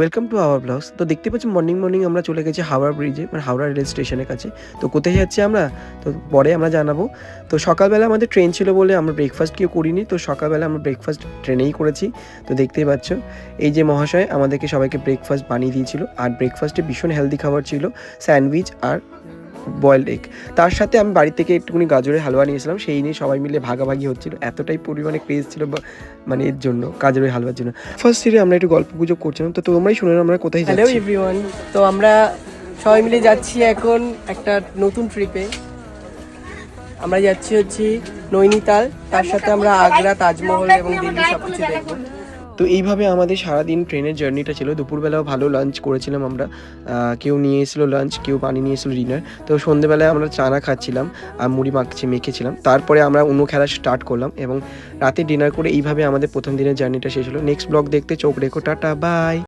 Welcome to our blogs. তো দেখতে পাচ্ছি মর্নিং আমরা চলে গেছি হাওড়া ব্রিজে, মানে হাওড়া রেল স্টেশনের কাছে। তো কোথায় যাচ্ছি আমরা, তো পরে আমরা জানাবো। তো সকালবেলা আমাদের ট্রেন ছিল বলে আমরা ব্রেকফাস্ট কেউ করিনি, তো সকালবেলা আমরা ব্রেকফাস্ট ট্রেনেই করেছি। তো দেখতেই পাচ্ছ এই যে মহাশয় আমাদেরকে সবাইকে ব্রেকফাস্ট বানিয়ে দিয়েছিল, আর ব্রেকফাস্টে ভীষণ হেলদি খাবার ছিল, স্যান্ডউইচ আর বয়েলড এগ। তার সাথে আমি বাড়ি থেকে একটুখানি গাজরের হালুয়া নিয়েছিলাম, সেই নিয়ে সবাই মিলে ভাগাভাগি হচ্ছিল, এতটাই পরিমাণে ক্রেজ ছিল মানে এর জন্য, গাজরের হালুয়ার জন্য। ফার্স্ট সিটে আমরা একটু গল্প গুজব করছিলাম, তো তোমরাই শুনে আমরা কোথায় হ্যালো যাচ্ছি। এভরিওয়ান, তো আমরা সবাই মিলে যাচ্ছি এখন একটা নতুন ট্রিপে। আমরা যাচ্ছি নৈনিতাল, তার সাথে আমরা আগ্রা, তাজমহল এবং দিল্লি সব কিছু দেখবো। তো এইভাবে আমাদের সারাদিন ট্রেনের জার্নিটা ছিল। দুপুরবেলাও ভালো লাঞ্চ করেছিলাম আমরা, কেউ নিয়ে এসেছিলো লাঞ্চ, কেউ বানিয়ে নিয়ে এসেছিলো ডিনার। তো সন্ধ্যেবেলায় আমরা চানা খাচ্ছিলাম আর মুড়ি মেখেছিলাম। তারপরে আমরা অন্য খেলা স্টার্ট করলাম এবং রাতে ডিনার করে এইভাবে আমাদের প্রথম দিনের জার্নিটা শেষ হলো। নেক্সট ব্লগ দেখতে চোখ রেখো, টাটা বাই।